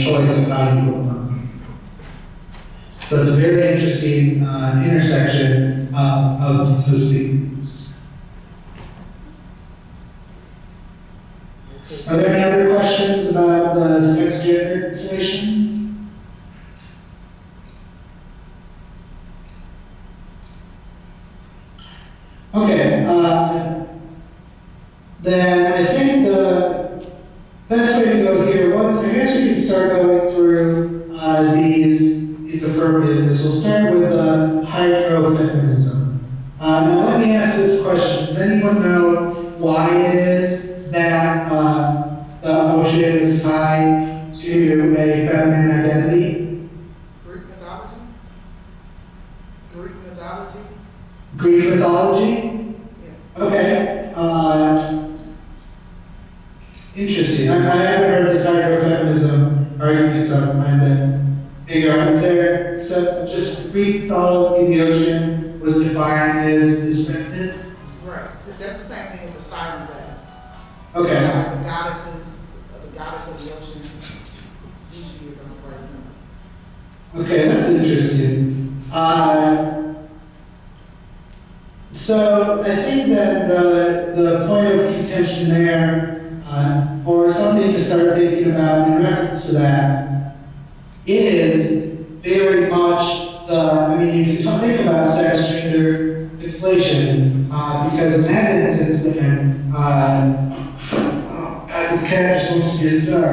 choice of how you will function. So it's a very interesting intersection of those things. Are there any other questions about the sex gender conflation? Okay, then I think the best way to go here, well, I guess we can start going through these affirmatives. We'll start with hydrofeminism. Now let me ask this question. Does anyone know why it is that the ocean is tied to a feminine identity? Greek mythology? Greek mythology? Greek mythology? Yeah. Okay. Interesting. I haven't heard this hydrofeminism argument, so I'm going to figure out. Is there, so just Greek mythology, the ocean was defined as feminine? Right. That's the same thing with the Sirens Act. Okay. Like the goddesses, the goddess of the ocean, who she is, I'm afraid to remember. Okay, that's interesting. So I think that the point of contention there, or something to start thinking about in reference to that, is very much you can think about sex gender conflation, because in that instance then, this cat just wants to be a star.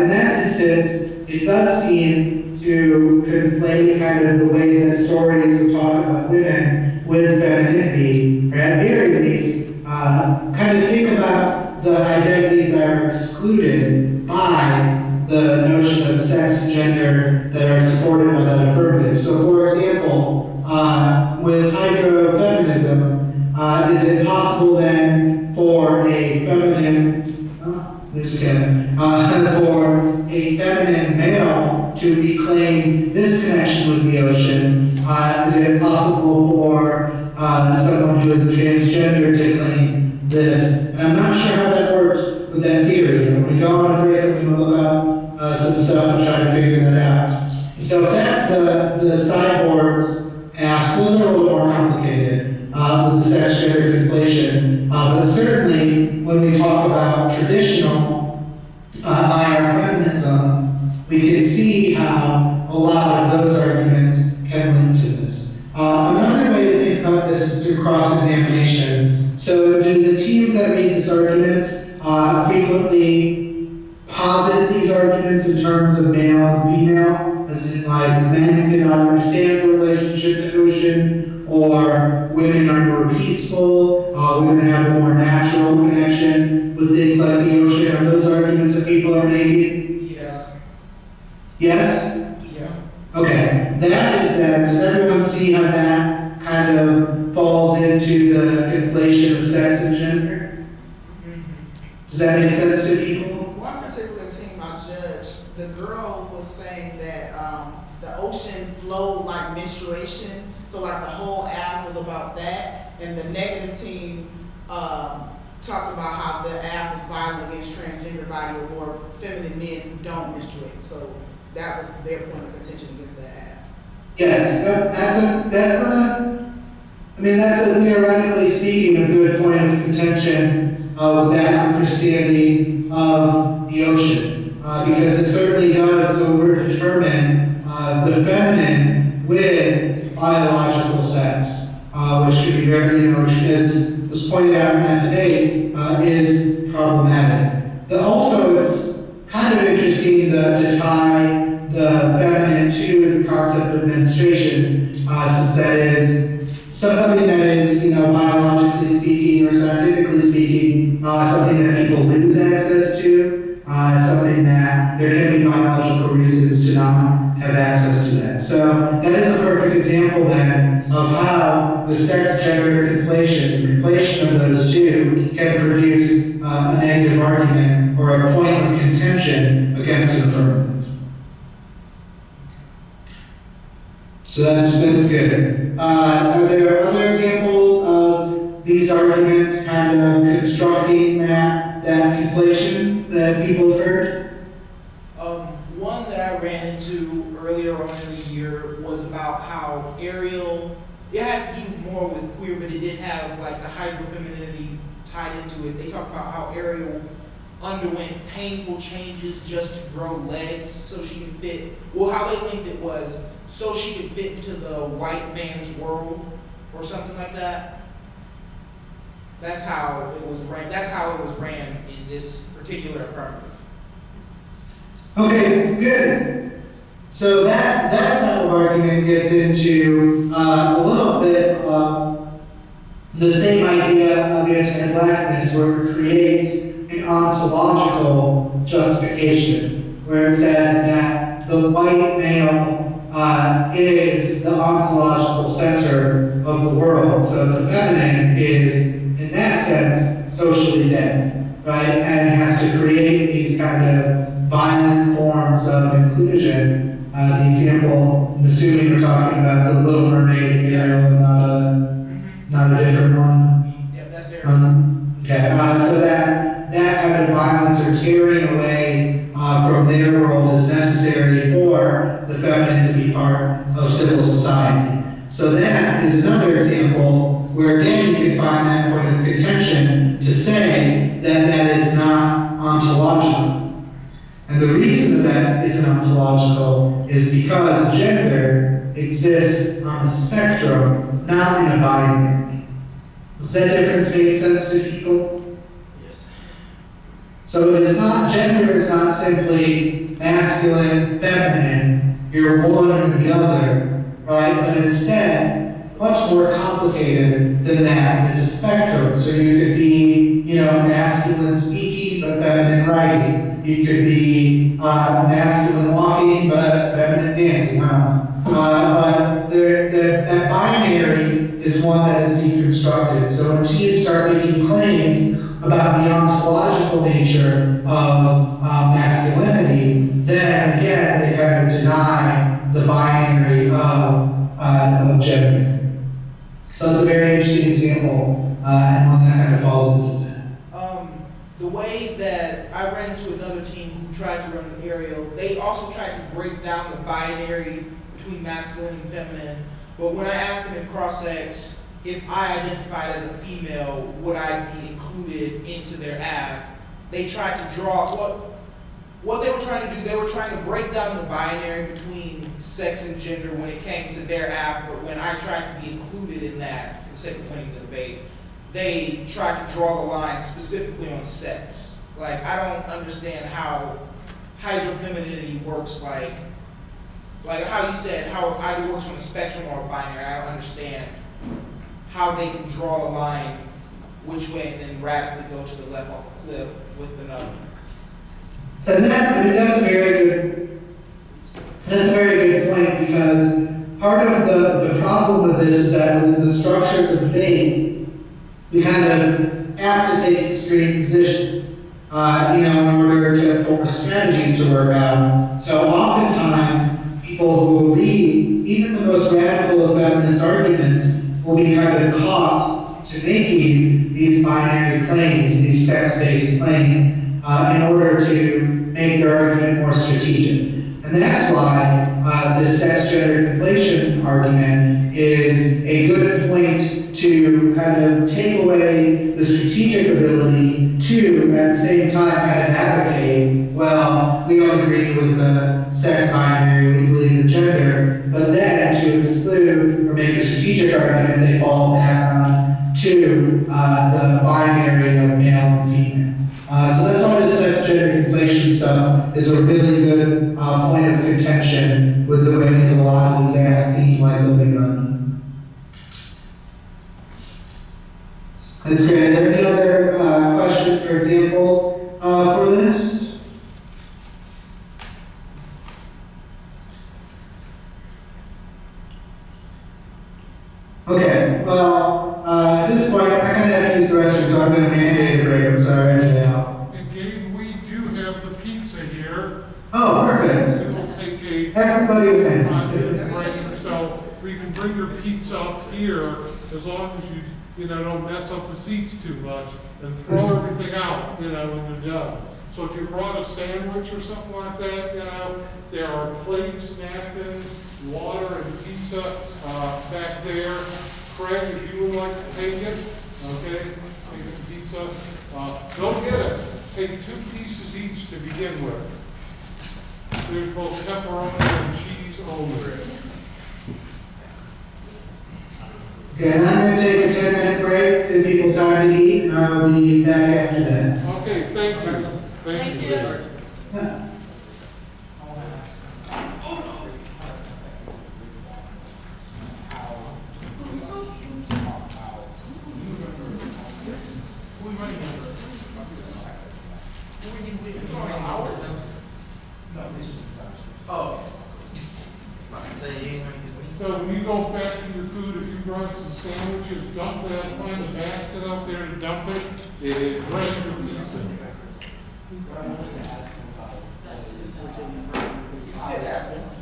In that instance, it does seem to conflate kind of the way that stories would talk about women with femininity, or at very least, kind of think about the identities that are excluded by the notion of sex and gender that are supported by that affirmative. So for example, with hydrofeminism, is it possible then for a feminine, for a feminine male to reclaim this connection with the ocean? Is it possible for someone who is transgender to claim this? And I'm not sure how that works with that theory. When we go on a break, we're going to look up some stuff and try to figure that out. So if that's the cyborgs apps, those are a little more complicated with the sex gender conflation. But certainly when we talk about traditional IR feminism, we can see how a lot of those arguments can link to this. Another way to think about this is through cross-examination. So do the teams that read these arguments frequently posit these arguments in terms of male and female, as in like men cannot understand the relationship to ocean, or women are more peaceful, women have a more natural connection with things like the ocean? Are those arguments that people are making? Yes. Yes? Yeah. Okay, that is that. Does everyone see how that kind of falls into the conflation of sex and gender? Does that make sense to people? One particular team I judged, the girl was saying that the ocean flowed like menstruation, so like the whole app was about that, and the negative team talked about how the app is violent against transgender body or more feminine men who don't menstruate. So that was their point of contention against the app. Yes, that's a theoretically speaking a good point of contention with that understanding of the ocean, because it certainly does over-determine the feminine with biological sex, which can be very, which was pointed out in that debate, is problematic. But also, it's kind of interesting to tie the feminine to the concept of menstruation, since that is something that is, biologically speaking or scientifically speaking, something that people lose access to, something that there can be biological reasons to not have access to that. So that is a perfect example then of how the sex-gender conflation of those two can produce a negative argument or a point of contention against an affirmative. So that's good. Are there other examples of these arguments kind of constructing that conflation that people have heard? One into earlier on in the year was about how Ariel, it had to do more with queer, but it did have like the hydrofemininity tied into it. They talked about how Ariel underwent painful changes just to grow legs so she could fit, well, how they linked it was so she could fit into the white man's world or something like that. That's how it was ran in this particular affirmative. Okay, good. So that type of argument gets into a little bit of the same idea of anti-blackness, where it creates an ontological justification, where it says that the white male is the ontological center of the world. So the feminine is, in that sense, socially dead, right? And has to create these kind of violent forms of inclusion. The example, I'm assuming we're talking about the Little Mermaid of Ariel, and not a different one. Yeah, that's Ariel. Okay, so that kind of violence or tearing away from their world is necessary for the feminine to be part of civil society. So that is another example where, again, you can find that point of contention to say that that is not ontological. And the reason that isn't ontological is because gender exists on a spectrum, not in a binary. Does that difference make sense to people? Yes. So it is not, gender is not simply masculine, feminine, you're one or the other, right? But instead, it's much more complicated than that. It's a spectrum. So you could be, masculine speaking, but feminine writing. You could be masculine walking, but feminine dancing. But that binary is one that is deconstructed. So when teens start making claims about the ontological nature of masculinity, then again, they kind of deny the binary of gender. So it's a very interesting example, and one that kind of falls into that. The way that I ran into another team who tried to run with Ariel, they also tried to break down the binary between masculine and feminine. But when I asked them in cross-sex, if I identified as a female, would I be included into their AF? They tried to draw, what they were trying to do, they were trying to break down the binary between sex and gender when it came to their AF, but when I tried to be included in that, for the sake of winning the debate, they tried to draw the line specifically on sex. Like, I don't understand how hydrofemininity works, like how you said, how it either works on a spectrum or a binary. I don't understand how they can draw a line which way and then radically go to the left off a cliff with another. And that's a very good point, because part of the problem with this is that within the structures of debate, we kind of have to take extreme positions, in order to form strategies to work out. So oftentimes, people who read even the most radical of feminist arguments will be kind of caught to making these binary claims, these sex-based claims, in order to make their argument more strategic. And that's why this sex-gender conflation argument is a good point to kind of take away the strategic ability to, at the same time, kind of advocate, well, we don't agree with the sex binary, we believe in gender, but then to exclude or make a strategic argument, they fall back on to the binary of male and female. So that's why the sex-gender conflation stuff is a really good point of contention with the way that a lot of these apps seem like they'll be running. That's great. Are there any other questions or examples for this? Okay, well, at this point, I kind of have to use the restroom, so I'm going to mandate a break. I'm sorry, Al. And Gabe, we do have the pizza here. Oh, perfect. It will take a Everybody wins. 5-minute break, so we can bring your pizza up here as long as you don't mess up the seats too much and throw everything out, when you're done. So if you brought a sandwich or something like that, you know, there are plates, napkins, water, and pizza back there. Craig, if you would like to take it, okay, take the pizza. Don't get it. Take 2 pieces each to begin with. There's both pepperoni and cheese only. Okay, and I'm gonna take a 10-minute break, give people time to eat, and I will be back after that. Okay, thank you. Thank you. Yeah. So when you go back to your food, if you brought some sandwiches, dump that, find a basket out there and dump it, and bring your pizza.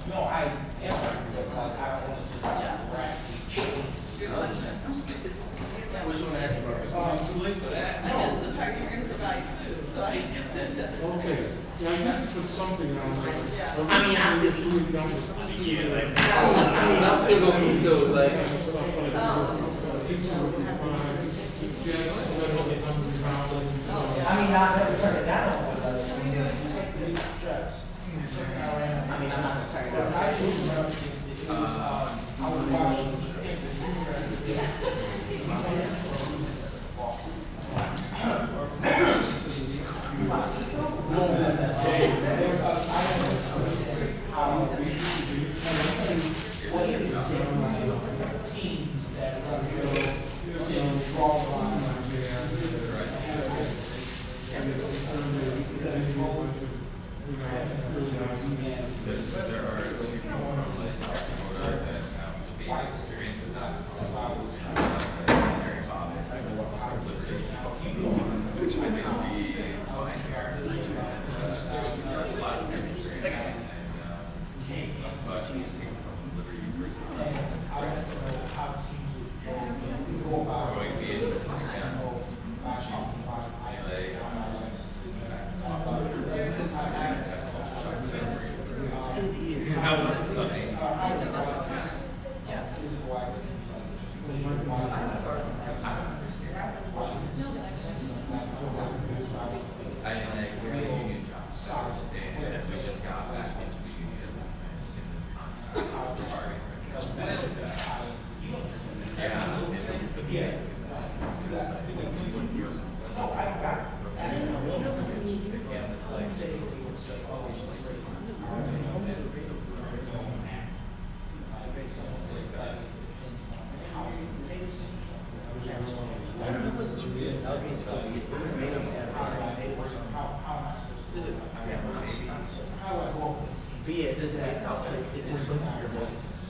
No, I am, which one asked about? Too late for that. I guess the part you're gonna provide food, so I. Okay, yeah, I had to put something on there. Yeah. I mean, I still Food dump it. I mean, I'm still gonna eat those, like. Pizza would be fine. Jen, literally $100. I mean, I've never turned it down, but, I mean, I'm not gonna turn it down. I would watch.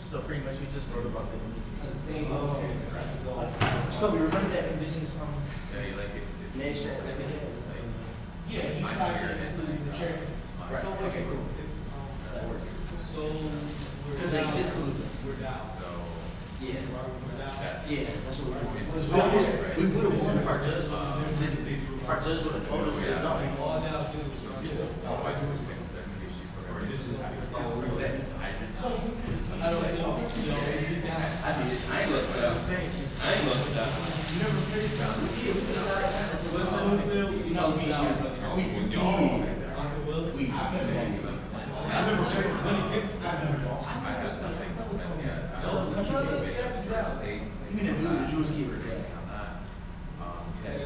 So pretty much we just wrote about the Jacoby, remember that indigenous nation that we had? Yeah, he tried to include the chair. So, okay, cool. So they just we're down. So yeah, yeah, that's what we're doing. We would have won if our judge didn't. If our judge would have told us that no. All I gotta do is just I don't know. I ain't lost that. I ain't lost that. You never played down. What's the new field? You know, we I never played many kids. I never lost. You mean the dude, the Jewish keeper?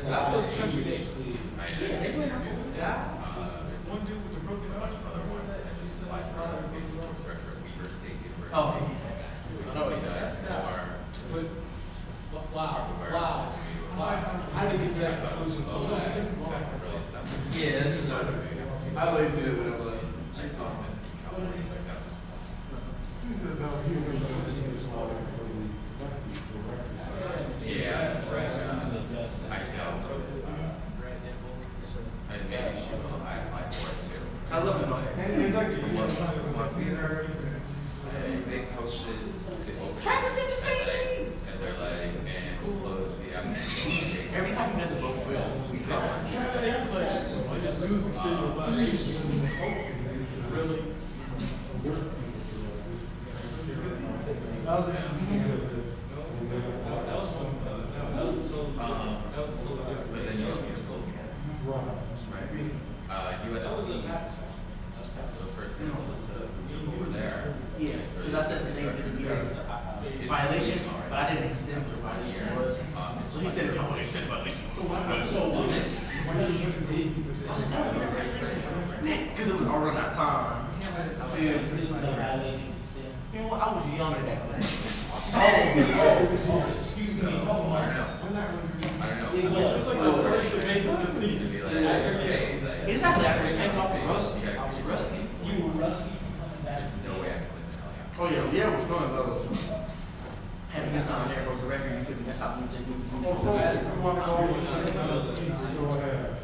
That was country day. Yeah, they played one dude with the broken arm. Oh. Wow. How did he get to that conclusion so fast? Yeah, this is I always did it when I was. Yeah, I love they posted trying to say the same thing. And they're like, man, close the app. Every time he does a book quiz, we go. was extending violation. Really? That was a total different. But then you also get a code cap. Right. USC, the person was over there. Yeah, because I said today that we had a violation, but I didn't extend what the violation was. So he said, if y'all want to extend the violation. So why did you because it was all run out of time. You know what? I was young at that point. Excuse me. I don't know. It's like the first debate of the season. Exactly. I came off of rusty. I was rusty. You were rusty from coming back. There's no way I can win the hell out. Oh yeah, it was fun though. Had a good time there for the record. You couldn't mess up with the Well, folks, if you want to go over to the go ahead.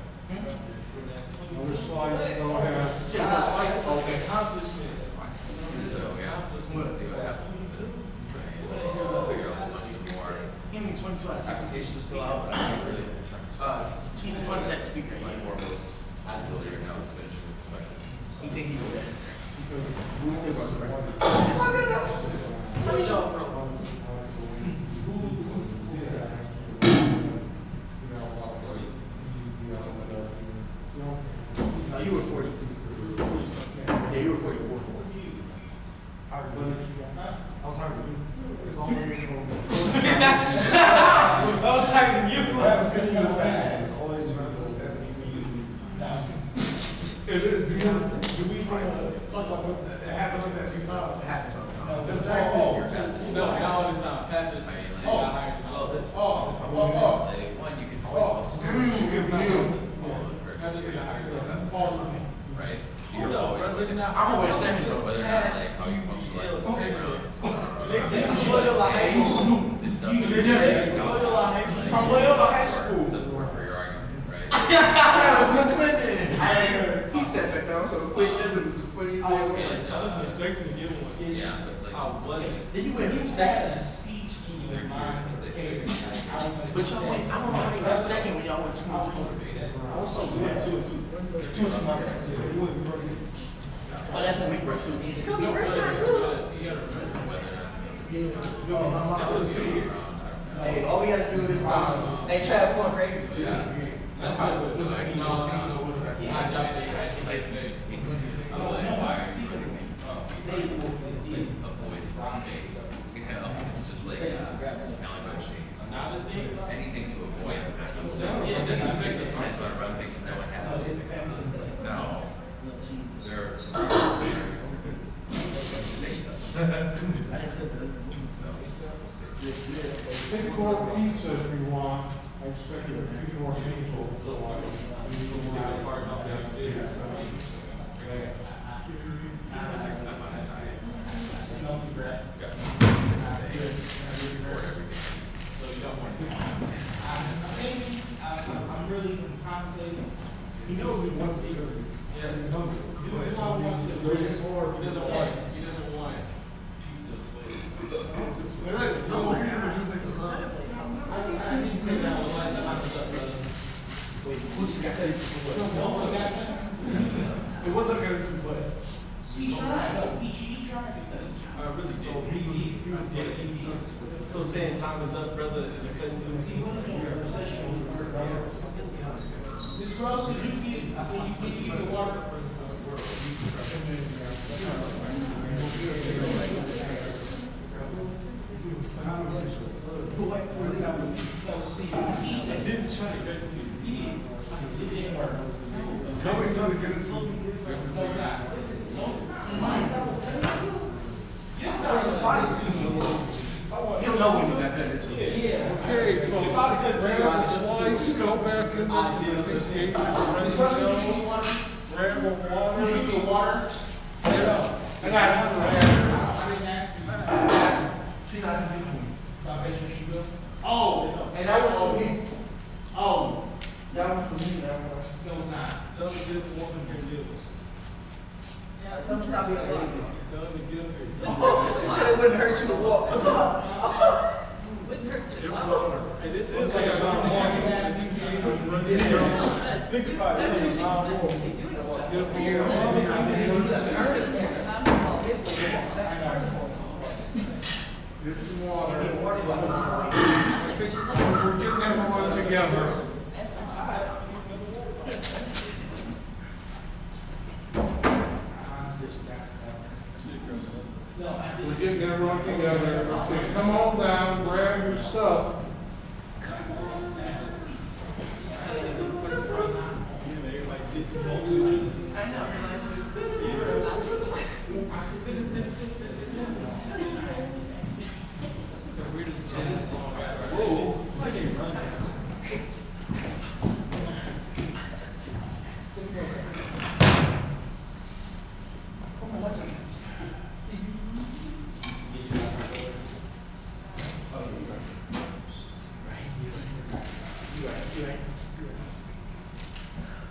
Other slides, go ahead. Accomplishment. So, yeah, let's see what happens. Give me 22 out of 66 to fill out. He's a 27 speaker. He think he the best. We still got the record. It's all good though. How is y'all, bro? No, you were 40. Yeah, you were 44. I was hard to do. It's always I was hard to you. It's always trying to spend the It is. Do we talk about what's that happens with that few times? It happens all the time. This is all. No, not all the time. Panthers. One, you can always right? So you're always looking out. I'm always second though. Whether or not like how you functionalize the same round. They said Loyola High School. This stuff They said Loyola High School. From Loyola High School. This doesn't work for your argument, right? Travis McClendon. He said that down so quick. That was the funniest thing. I wasn't expecting to get one. Yeah, but like, I wasn't. Then you went from second. Speech in your mind. But y'all went, I don't know how you got second when y'all went 2-2. Also, we went 2-2. 2-2, my bad. Oh, that's when we broke 2. Did you come the first time? Hey, all we gotta do is hey, Chad, going crazy. that's how it was. Like, no, it's just like anything to avoid. Yeah, disinfect this one. Start running things that no one has. No, they're. Take more pizza if you want. I expect a few more people to like. So you don't want to. I'm really contemplating. He knows he wants to eat because he's hungry. He doesn't want pizza. I didn't say that was last time I was up, brother. Wait, who just got that? It wasn't going to, but he tried. He tried. Really? So he was so saying time is up, brother, is it cutting to his Miss Gross, did you get the water? I didn't try to cut it to you. It didn't work. No, it's not because it's looking good. No, it's not. Listen, you started to fight too. He'll know when you got cut into. Yeah. Okay, so If I would cut to you, grab the slides, go back in the Ideas. this game. Miss Gross, did you get water? Grab the water. Did you get water? I got you. I didn't ask you. She got to be Salvation she will. Oh, and that was for me. Oh, that was for me. No, it's not. Tell them to get the woman can do this. Yeah, someone's not being lazy. Tell them to get up here. She said it wouldn't hurt you to walk. Wouldn't hurt you. And this is like a Think about it. That's That's usually what doing I'm stuff. Get some water. I think we're getting everyone together. We're getting everyone together. Okay, come on down, grab your stuff. Everybody sit.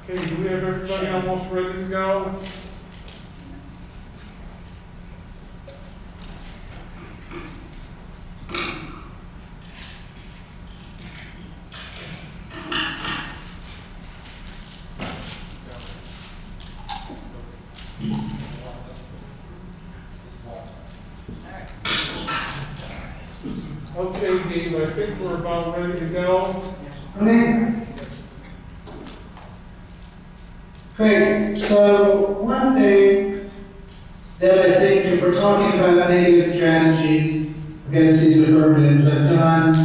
Okay, do we have everybody almost ready to go? Okay, Gabe, I think we're about ready to go. Okay. Great. So one thing that I think, if we're talking about negative strategies against these affirmatives, I've done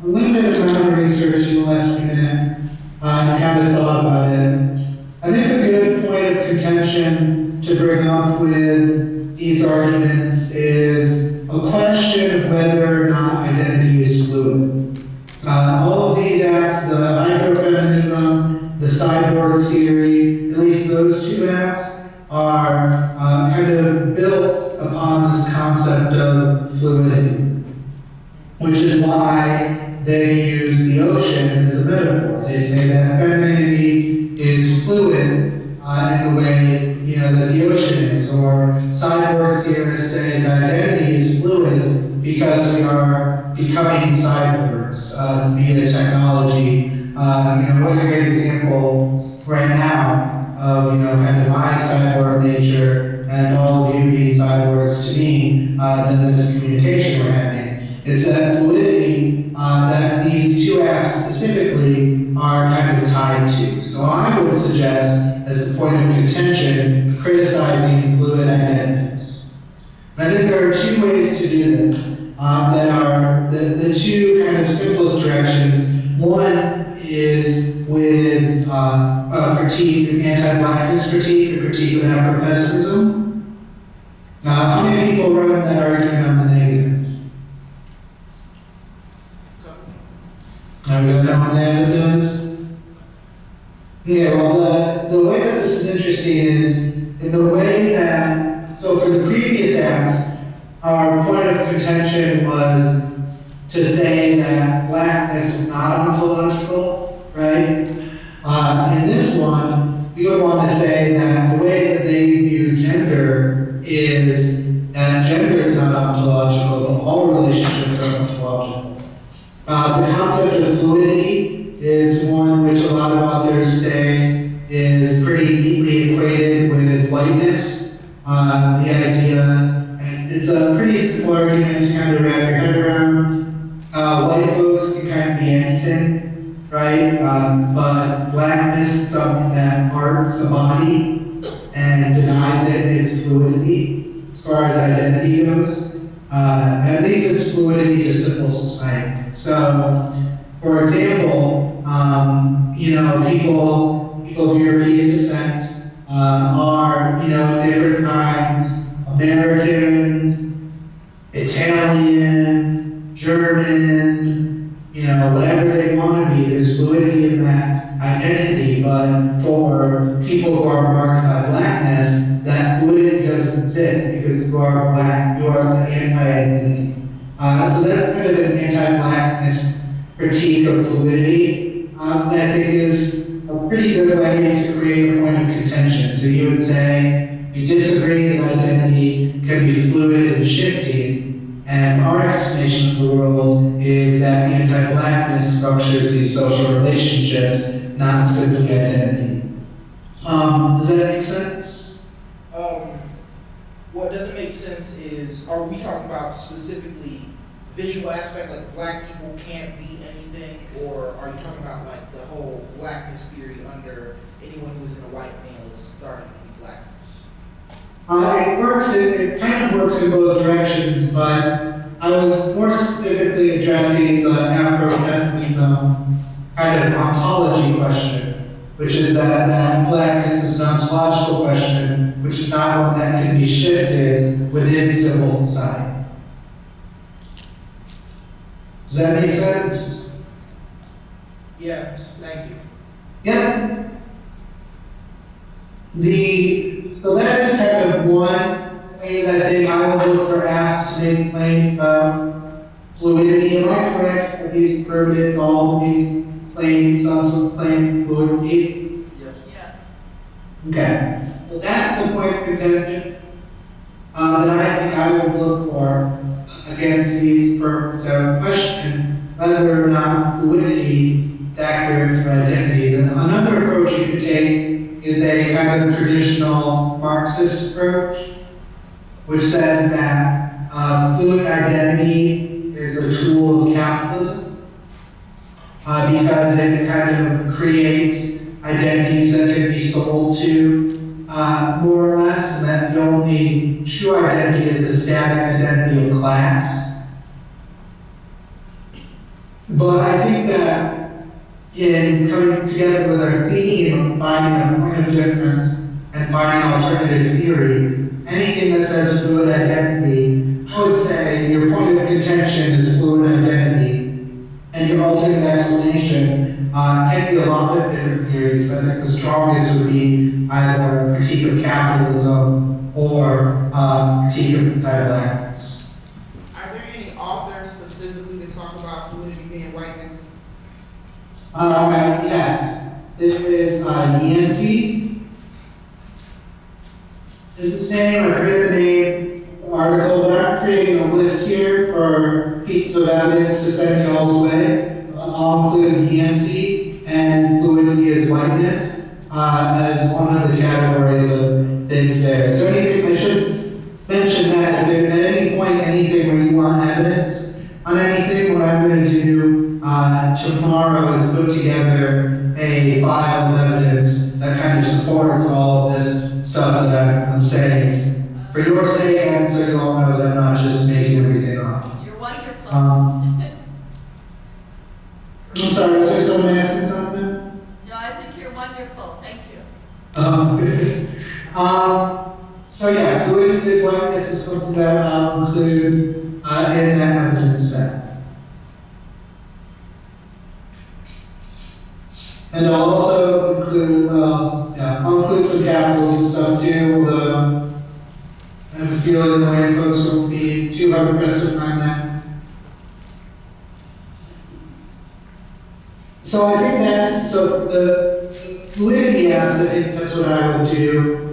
a limited amount of research in the last few minutes and kind of thought about it. I think a good point of contention to bring up with these arguments is a question of whether or not identity is fluid. All of these acts, the microfeminism, the cyborg theory, at least those two acts, are kind of built upon this concept of fluidity, which is why they use the ocean as a metaphor. They say that femininity is fluid in the way that the ocean is, or cyborg theorists say that identity is fluid because we are becoming cyborgs via technology. What a great example right now of kind of my cyborg nature and all of you being cyborgs to me than this communication we're having. It's that fluidity that these two acts specifically are kind of tied to. So I would suggest, as a point of contention, criticizing fluid identities. And I think there are two ways to do this that are the two kind of simplest directions. One is with a critique, an anti-blackness critique, a critique of Afro-pessimism. How many people run that argument on the negative? I've got that one there that does. Yeah, well, the way that this is interesting is in the way that, so for the previous acts, our point of contention was to say that blackness is not ontological, right? In this one, we would want to say that the way that they view gender is that gender is not ontological, but all relationships are ontological. The concept of fluidity is one which a lot of authors say is pretty neatly equated with whiteness. The idea, and it's a pretty simple argument to kind of wrap your head around. White folks can kind of be anything, right? But blackness is something that marks a body and denies it its fluidity as far as identity goes. At least it's fluidity to civil society. So, for example, people of European descent are, in different kinds, American, Italian, German, whatever they want to be. There's fluidity in that identity, but for people who are marked by blackness, that fluidity doesn't exist because you are black, you are the anti-identity. So that's kind of an anti-blackness critique of fluidity that I think is a pretty good way to create a point of contention. So you would say, you disagree that identity can be fluid and shifting, and our explanation of the world is that anti-blackness structures these social relationships not simply identity. Does that make sense? What doesn't make sense is, are we talking about specifically visual aspect, like black people can't be anything, or are you talking about like the whole blackness theory under anyone who isn't a white male is starting to be black? It kind of works in both directions, but I was more specifically addressing the Afro-pessimism kind of ontology question, which is that blackness is an ontological question, which is not one that can be shifted within civil society. Does that make sense? Yeah, thank you. Yep. So that is kind of one way that I think I would look for apps to make claims about fluidity. Am I correct? Are these permanent, all be claims, some sort of claim fluidity? Yes. Okay. So that's the point of contention that I think I would look for against these to question whether or not fluidity is accurate for identity. Then another approach you could take is a kind of traditional Marxist approach, which says that fluid identity is a tool of capitalism because it kind of creates identities that can be sold to more or less, and that the only true identity is a static identity of class. But I think that in coming together with our theme of finding a point of difference and finding alternative theory, anything that says fluid identity, I would say your point of contention is fluid identity, and your alternate explanation can be a lot of different theories, but I think the strongest would be either a critique of capitalism or critique of dialectics. Are there any authors specifically that talk about fluidity being whiteness? Yes. There is Yancey. Is his name? I forget the name of the article, but I'm creating a list here for pieces of evidence to send you all's way. I'll include Yancey and fluidity as whiteness as one of the categories of things there. Is there anything I should mention that if at any point anything where you want evidence on anything, what I'm going to do tomorrow is put together a file of evidence that kind of supports all of this stuff that I'm saying. For your sake, and so you all know that I'm not just making everything up. You're wonderful. I'm sorry, was there someone asking something? No, I think you're wonderful. Thank you. So yeah, fluidity is whiteness is something that I'll include in that evidence set. And I'll also include, I'll include some capitalism stuff too, although I have a feeling the way folks won't be too hard pressed to find that. So I think the fluidity apps, I think that's what I would do.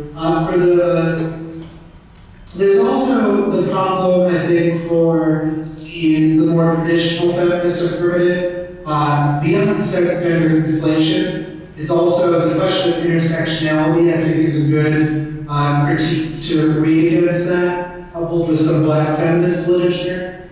There's also the problem, I think, for the more traditional feminist affirmative, beyond sex gender inflation, is also the question of intersectionality, I think is a good critique to read against that, coupled with some black feminist literature.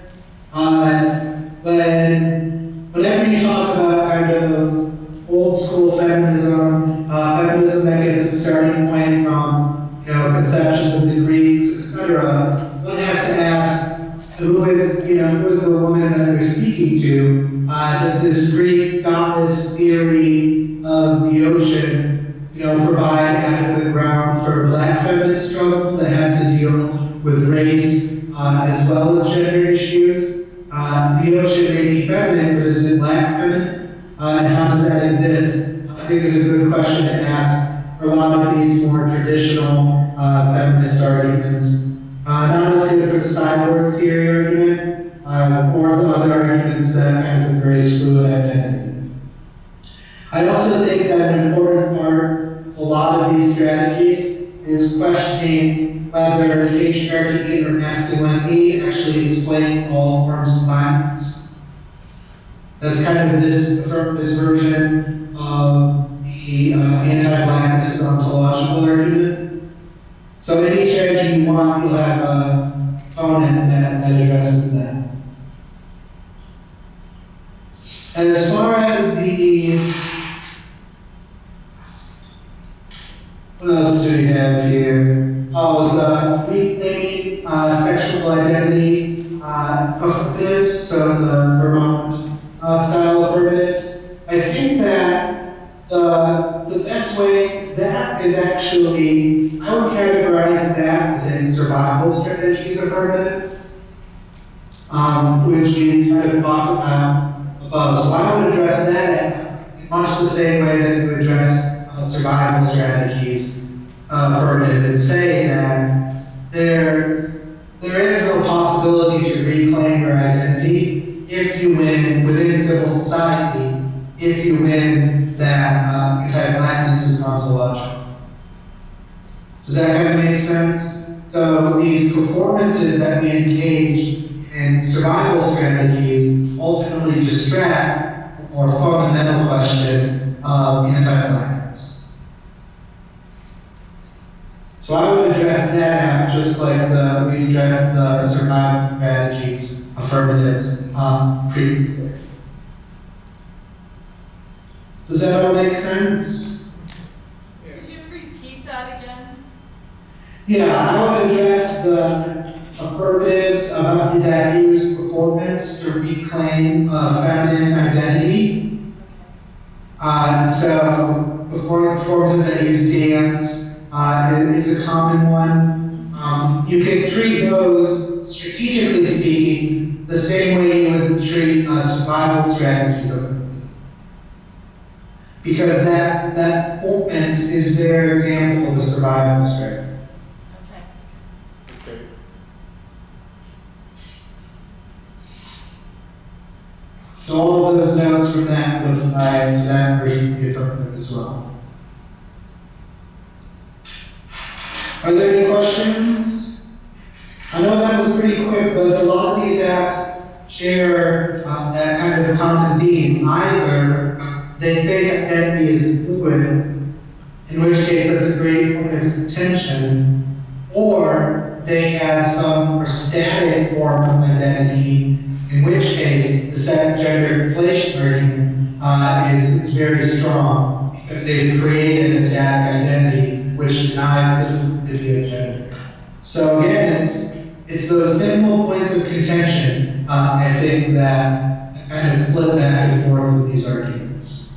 Whenever you talk about kind of old school feminism, feminism that gets its starting point from conceptions of the Greeks, etc., one has to ask who is the woman that they're speaking to? Does this Greek goddess theory of the ocean, provide adequate ground for a black feminist struggle that has to deal with race as well as gender issues? The ocean may be feminine, but is it black feminine? And how does that exist? I think is a good question to ask for a lot of these more traditional feminist arguments. Not as good for the cyborg theory argument, or the other arguments that kind of embrace fluid identity. I also think that an important part of a lot of these strategies is questioning whether patriarchy or masculinity actually explain all forms of violence. That's kind of this version of the anti-blackness is ontological argument. So any strategy you want, you'll have a component that addresses that. And as far as what else do we have here? Oh, the reclaiming sexual identity affirmatives, so the Vermont style affirmatives. I think that the best way, that is actually, I would categorize that as in survival strategies affirmative, which we kind of talked about above. So I would address that in much the same way that you address survival strategies affirmative, and say that there is no possibility to reclaim your identity if you win within civil society, if you win that anti-blackness is ontological. Does that kind of make sense? So these performances that we engage in survival strategies ultimately distract a more fundamental question of anti-blackness. So I would address that just like we addressed the survival strategies affirmatives previously. Does that all make sense? Could you repeat that again? Yeah, I would address the affirmatives that use performance to reclaim feminine identity. So performances that use dance is a common one. You can treat those, strategically speaking, the same way you would treat survival strategies of because that performance is their example of a survival strategy. Okay. So all of those notes from that would apply to that version of the affirmative as well. Are there any questions? I know that was pretty quick, but a lot of these apps share that kind of common theme. Either they think identity is fluid, in which case that's a great point of contention, or they have some more static form of identity, in which case the sex gender inflation argument is very strong because they've created a static identity which denies the fluidity of gender. So again, it's those simple points of contention, I think, that kind of flip back and forth with these arguments.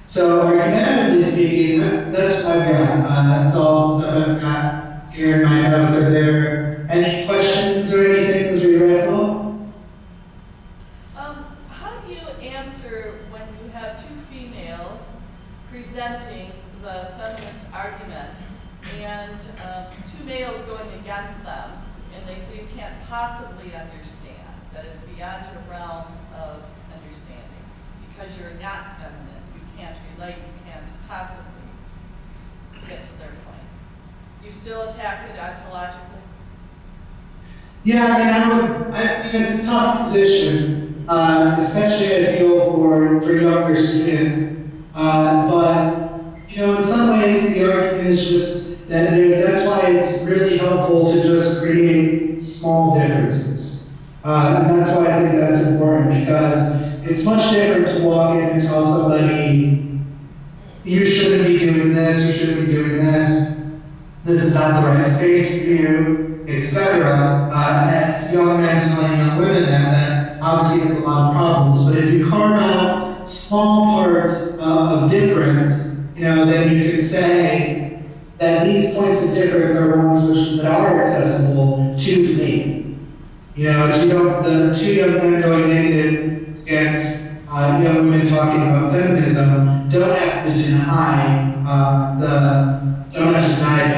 So argumentatively speaking, that's what I've got. That's all stuff I've got here in my notes. Are there any questions or anything as we wrap up? How do you answer when you have two females presenting the feminist argument and two males going against them, and they say you can't possibly understand, that it's beyond your realm of understanding because you're not feminine? Can't relate, you can't possibly get to their point. You still attack it ontologically? Yeah, I think it's a tough position, especially I feel for younger students. But, in some ways the argument is just that that's why it's really helpful to just create small differences. And that's why I think that's important, because it's much different to walk in and tell somebody, you shouldn't be doing this, you shouldn't be doing this is not the right space for you, etc. As young men telling young women that obviously has a lot of problems. But if you carve out small parts of difference, then you can say that these points of difference are ones that are accessible to debate. If you don't, the two young men going negative against young women talking about feminism don't have to deny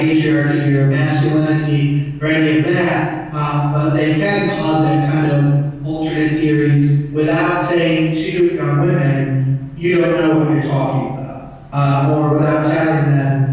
patriarchy or masculinity or any of that, but they can posit kind of alternate theories without saying to young women, you don't know what you're talking about, or without telling them,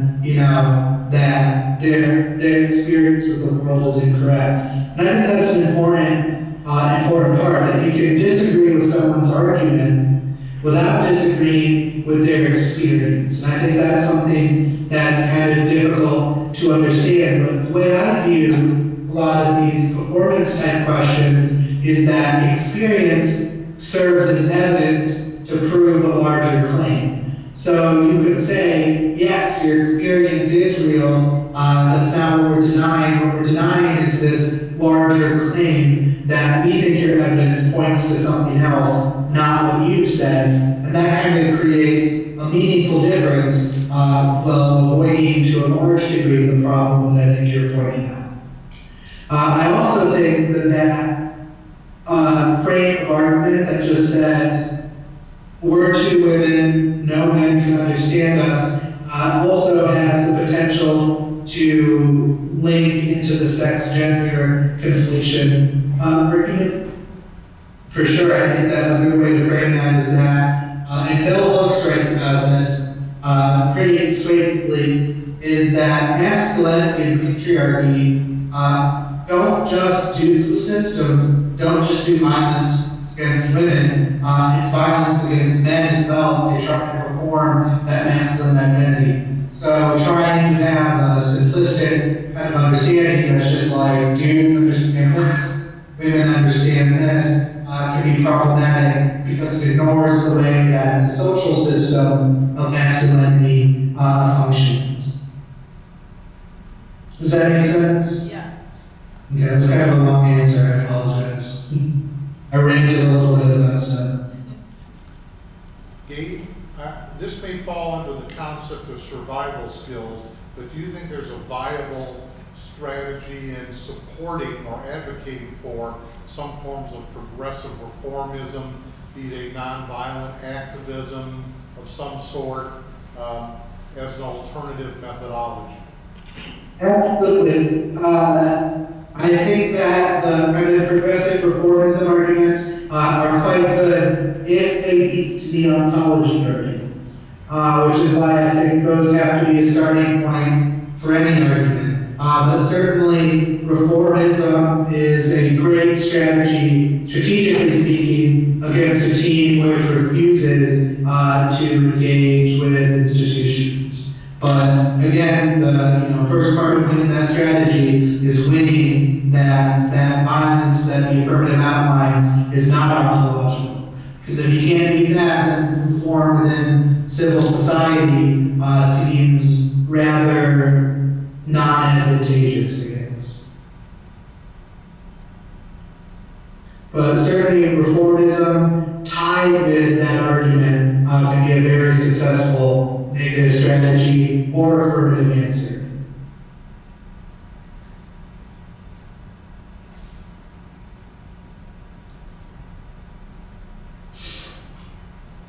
that their experience with the world is incorrect. And I think that's an important part, that you can disagree with someone's argument without disagreeing link with their experience. And I think that's something that's kind of difficult to understand. But the way I view a lot of these performance type questions is that experience serves as evidence to prove a larger claim. So you could say, yes, your experience is real, that's not what we're denying. What we're denying is this larger claim that we think your evidence points to something else, not what you said. And that kind of creates a meaningful difference, while avoiding to a large degree the problem that I think you're pointing out. I also think that frame of argument that just says, we're two women, no men can understand us, also has the potential to link into the sex-gender conflation argument. For sure, I think that a good way to frame that is that, and Bill Hooks writes about this pretty persuasively, is that masculinity and patriarchy don't just do the systems, don't just do violence against women, it's violence against men as well as they try to perform that masculine identity. So trying to have a simplistic kind of understanding that's just like dudes understand this, women understand this, can be problematic because it ignores the way that the social system of masculinity functions. Does that make sense? Yes. Okay, that's kind of a long answer, I apologize. I ranted a little bit about stuff. Gabe, this may fall under the concept of survival skills, but do you think there's a viable strategy in supporting or advocating for some forms of progressive reformism, be they nonviolent activism of some sort, as an alternative methodology? Absolutely. I think that the kind of progressive reformism arguments are quite good if they beat the ontology arguments, which is why I think those have to be a starting point for any argument. But certainly, reformism is a great strategy, strategically speaking, against a team which refuses to engage with institutions. But again, the first part of winning that strategy is winning that violence that the affirmative outlines is not ontological. Because if you can't do that, then reform within civil society seems rather non-advantageous, I guess. But certainly reformism tied with that argument can be a very successful negative strategy or affirmative answer.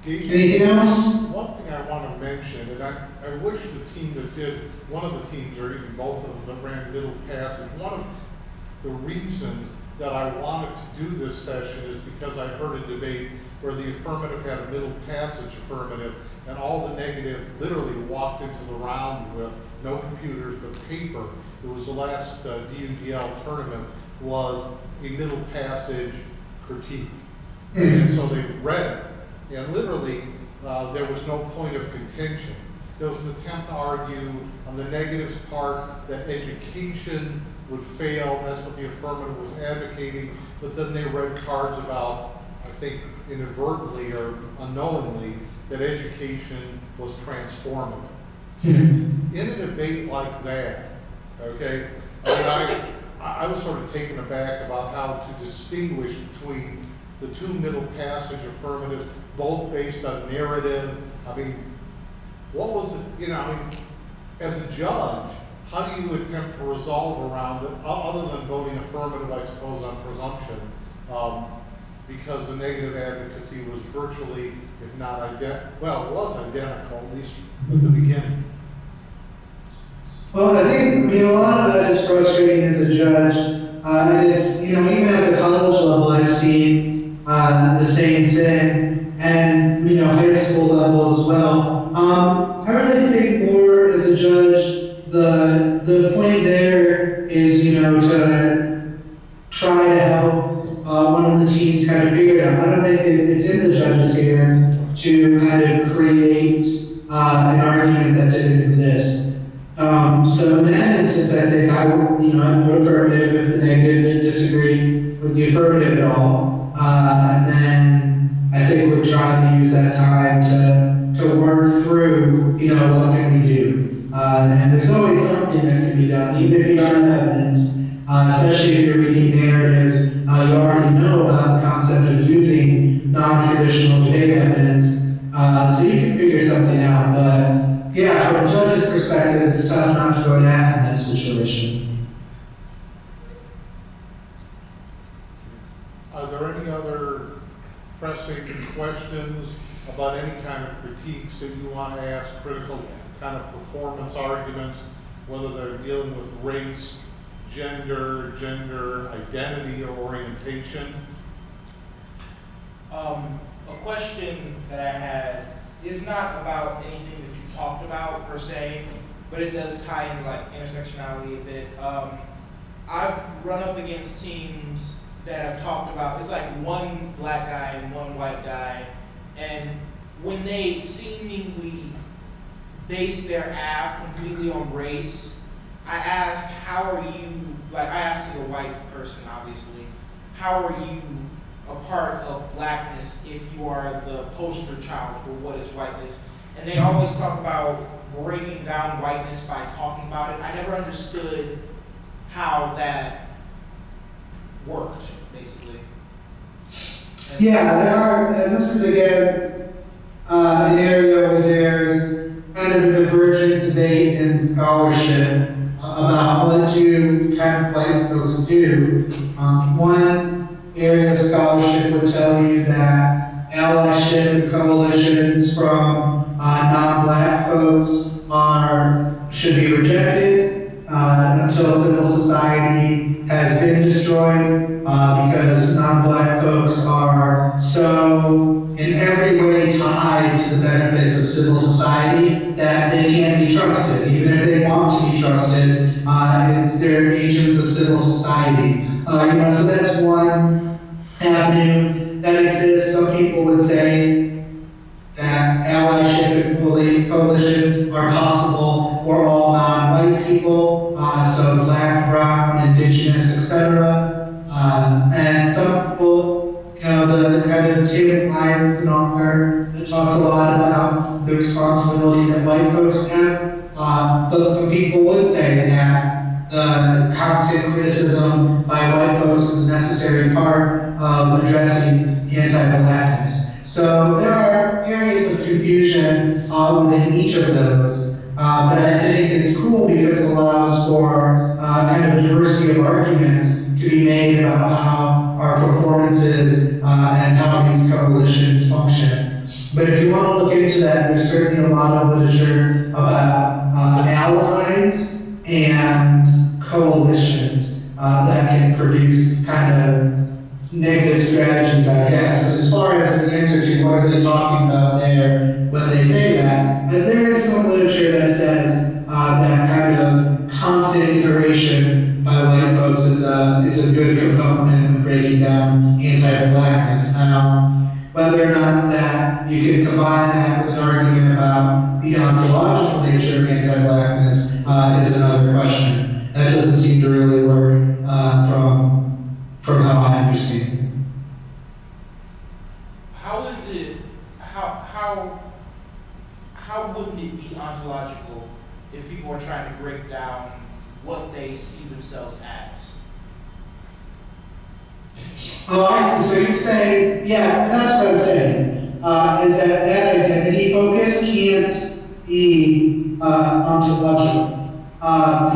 Anything else? One thing I want to mention, and I wish the team that did, one of the teams, or even both of them that ran Middle Passage, one of the reasons that I wanted to do this session is because I heard a debate where the affirmative had a Middle Passage affirmative, and all the negative literally walked into the round with no computers but paper. It was the last DUDL tournament, was a Middle Passage critique. And so they read it. And literally, there was no point of contention. There was an attempt to argue on the negatives part that education would fail. That's what the affirmative was advocating. But then they read cards about, I think inadvertently or unknowingly, that education was transformative. In a debate like that, okay, I was sort of taken aback about how to distinguish between the two Middle Passage affirmatives, both based on narrative. I mean, what was it, as a judge, how do you attempt to resolve around it, other than voting affirmative, I suppose, on presumption, because the negative advocacy was virtually, if not identical, it was identical, at least at the beginning. Well, I think, a lot of that is frustrating as a judge. And it's, even at the college level, I've seen the same thing. And, high school level as well. I really think more as a judge, the point there is, to try to help one of the teams kind of figure it out. I don't think it's in the judge's hands to kind of create argument that didn't exist. So in that instance, I think I would, I'm affirmative if the negative didn't disagree with the affirmative at all. And then I think we're trying to use that time to work through, what can we do? And there's always something that can be done, even if you don't have evidence, especially if you're reading narratives, you already know about the concept of using non-traditional debate evidence, so you can figure something out. But yeah, from a judge's perspective, it's tough not to go down in that situation. Are there any other pressing questions about any kind of critiques that you want to ask, critical kind of performance arguments, whether they're dealing with race, gender identity, or orientation? A question that I had is not about anything that you talked about per se, but it does tie into like intersectionality a bit. I've run up against teams that have talked about, it's like one black guy and one white guy, and when they seemingly base their AF completely on race, I asked, how are you, I asked to the white person obviously, how are you a part of blackness if you are the poster child for what is whiteness? And they always talk about breaking down whiteness by talking about it. I never understood how that worked, basically. Yeah, there are, and this is again, an area where there's kind of a divergent debate in scholarship about what do kind of white folks do. One area of scholarship would tell you that allyship and coalitions from non-black folks should be rejected until civil society has been destroyed because non-black folks are so in every way tied to the benefits of civil society that they can't be trusted. Even if they want to be trusted, they're agents of civil society. So that's one avenue that exists. Some people would say that allyship and coalitions are possible for all non-white people, so black, brown, indigenous, etc. And some people, the kind of Tim Wise is an author that talks a lot about the responsibility that white folks have, but some people would say that the constant criticism by white folks is a necessary part of addressing anti-blackness. So there are areas of confusion within each of those, but I think it's cool because it allows for kind of diversity of arguments to be made about how our performances and how these coalitions function. But if you want to look into that, there's certainly a lot of literature about allies and coalitions that can produce kind of negative strategies, I guess. But as far as the answer to what are they talking about there when they say that, there is some literature that says that kind of constant iteration by white folks is a good component of breaking down anti-blackness. Now, whether or not that you can combine that with an argument about the ontological nature of anti-blackness is another question. That doesn't seem to really work from how I understand it. How is it, how wouldn't it be ontological if people are trying to break down what they see themselves as? Oh, I see. So you're saying, yeah, that's what I'm saying, is that identity focus can't be ontological,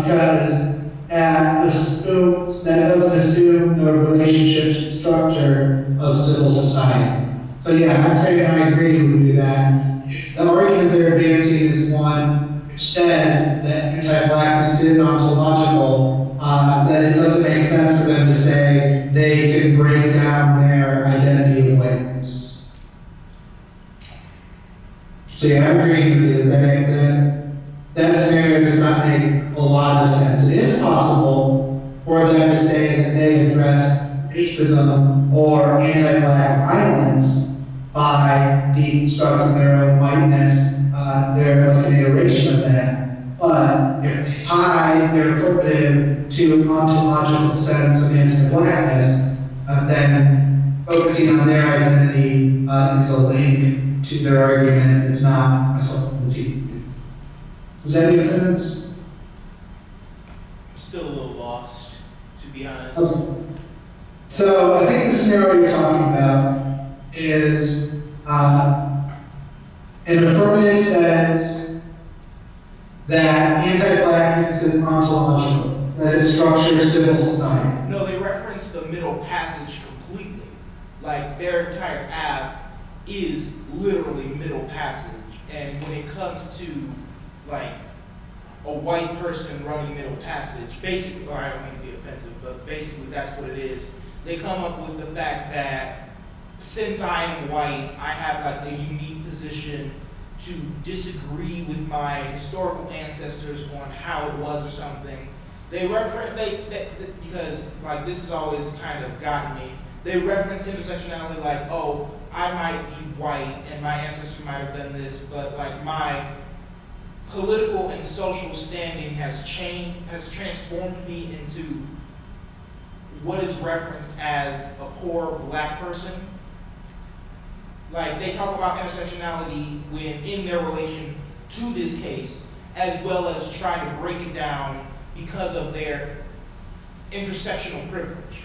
because that doesn't assume the relationship to structure of civil society. So yeah, I'm saying I agree with you that if the argument they're advancing is one which says that anti-blackness is ontological, that it doesn't make sense for them to say they can break down their identity of whiteness. So yeah, I agree with you that scenario does not make a lot of sense. It is possible for them to say that they address racism or anti-black violence by deconstructing their own whiteness, their like an continuation of that, but if they tie their affirmative to an ontological sense of anti-blackness, then focusing on their identity is a link to their argument. It's not a supplemental. Does that make sense? I'm still a little lost, to be honest. Okay. So I think the scenario you're talking about is an affirmative says that anti-blackness is ontological, that it structures civil society. No, they reference the middle passage completely. Like their entire Ave is literally middle passage. And when it comes to like a white person running middle passage, basically, or I don't mean to be offensive, but basically that's what it is. They come up with the fact that since I am white, I have like a unique position to disagree with my historical ancestors on how it was or something. They reference, because like this has always kind of gotten me, they reference intersectionality like, oh, I might be white and my ancestors might have done this, but like my political and social standing has transformed me into what is referenced as a poor black person. Like they talk about intersectionality when in their relation to this case, as well as trying to break it down because of their intersectional privilege.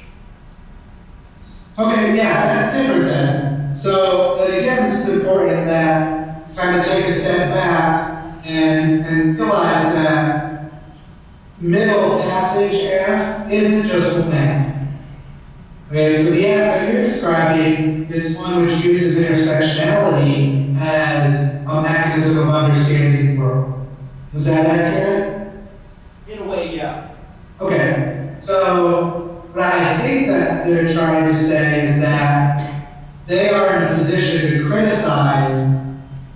Okay, yeah, that's different then. So, but again, this is important that kind of take a step back and realize that middle passage F isn't just one F. Okay, so the F that you're describing is one which uses intersectionality as a mechanism of understanding the world. Is that accurate? In a way, yeah. Okay, so what I think that they're trying to say is that they are in a position to criticize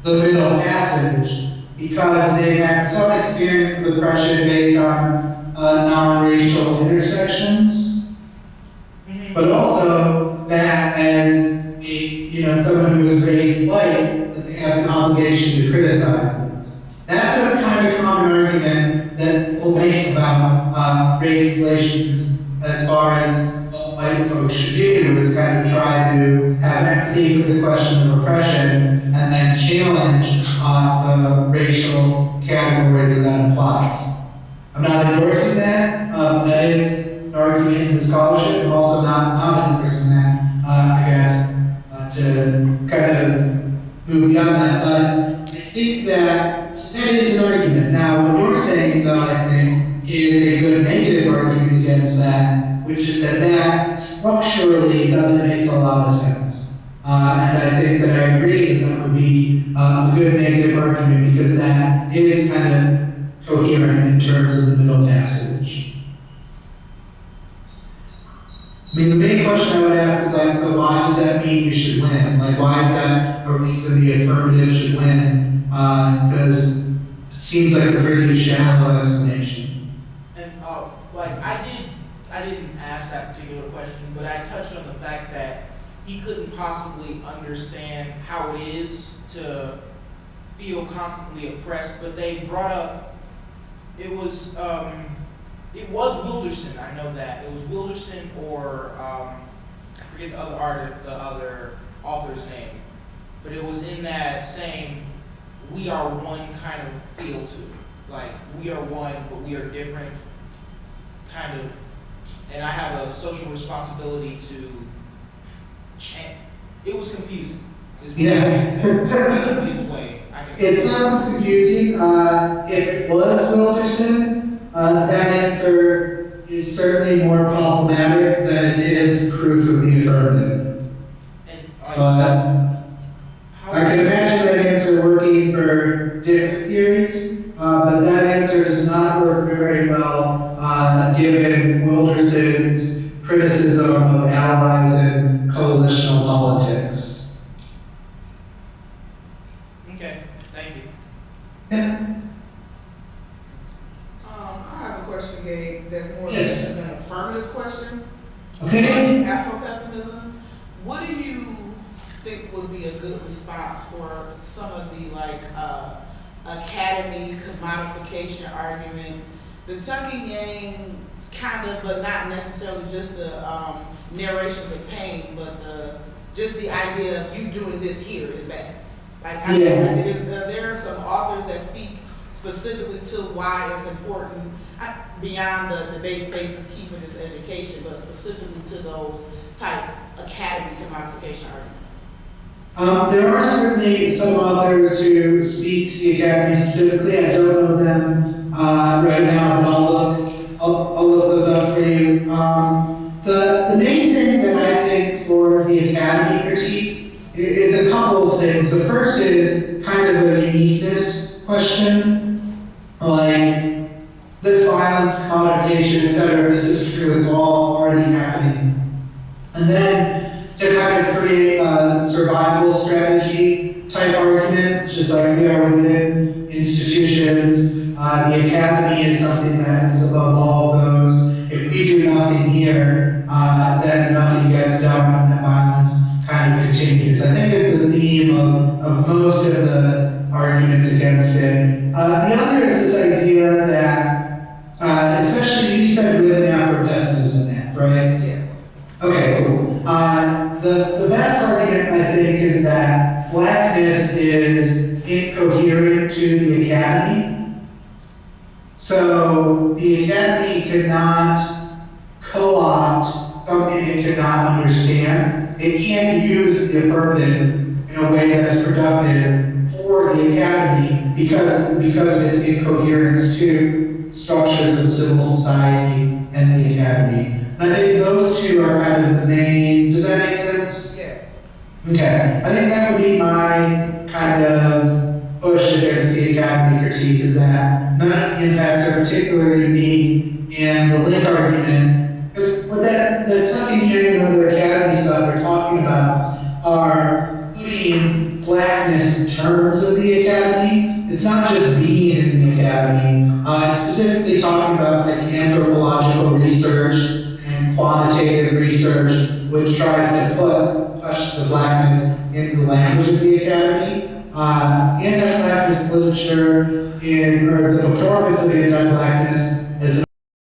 the middle passage because they've had some experience of oppression based on non-racial intersections. But also that as someone who was raised white, that they have an obligation to criticize those. That's a kind of common argument that we'll make about race relations as far as what white folks should do, is kind of try to have empathy for the question of oppression and then challenge the racial categories that that applies. I'm not endorsing that. That is an argument in the scholarship. I'm also not endorsing that, I guess, to kind of move beyond that. But I think that is an argument. Now, what you're saying, though, I think, is a good negative argument against that, which is that structurally doesn't make a lot of sense. And I think that I agree that would be a good negative argument because that is kind of coherent in terms of the middle passage. I mean, the main question I would ask is like, so why does that mean you should win? Like, why is that a reason the affirmative should win? Because it seems like a pretty shallow explanation. And like I didn't ask that particular question, but I touched on the fact that he couldn't possibly understand how it is to feel constantly oppressed. But they brought up it was Wilderson. I know that it was Wilderson or I forget the other author's name, but it was in that same "we are one" kind of feel to it. Like we are one, but we are different, kind of. And I have a social responsibility to change. It was confusing. Is what I can say. That's the easiest way I can. It sounds confusing. If it was Wilderson, that answer is certainly more problematic than it is proof of the affirmative. And But I can imagine that answer working for different theories, but that answer does not work very well given Wilderson's criticism of allies and coalitional politics. okay, thank you. Yeah. I have a question, Gabe, that's more Yes. of an affirmative question. Okay. Afro-pessimism. What do you think would be a good response for some of the academy commodification arguments, the tucking yang kind of, but not necessarily just the narrations of pain, but just the idea of you doing this here is bad. Like, I mean, there are some authors that speak specifically to why it's important, beyond the debate space is key for this education, but specifically to those type academy commodification arguments. There are certainly some authors who speak to the academy specifically. I don't know them right now, but I'll look those up for you. The main thing that I think for the academy critique is a couple of things. The first is kind of a uniqueness question, like this violence, commodification, etc. This is true. It's all already happening, and then to kind of create a survival strategy type argument, just like we are within institutions. The academy is something that is above all of those. If we do nothing here, then nothing gets done, and that violence kind of continues. I think it's the theme of most of the arguments against it. The other is this idea that, especially you said living after pessimism, right? Yes. Okay, cool. The best argument, I think, is that blackness is incoherent to the academy. So the academy cannot co-opt something it cannot understand. It can't use the affirmative in a way that's productive for the academy because of its incoherence to structures of civil society and the academy. And I think those two are kind of the main, does that make sense? Yes. Okay, I think that would be my kind of push against the academy critique, is that none of the impacts are particularly unique, and the link argument, because with that, the tucking yang and other academy stuff we're talking about are putting blackness in terms of the academy. It's not just being in the academy. It's specifically talking about like anthropological research and quantitative research, which tries to put questions of blackness into the language of the academy. Anti-blackness literature or the performance of anti-blackness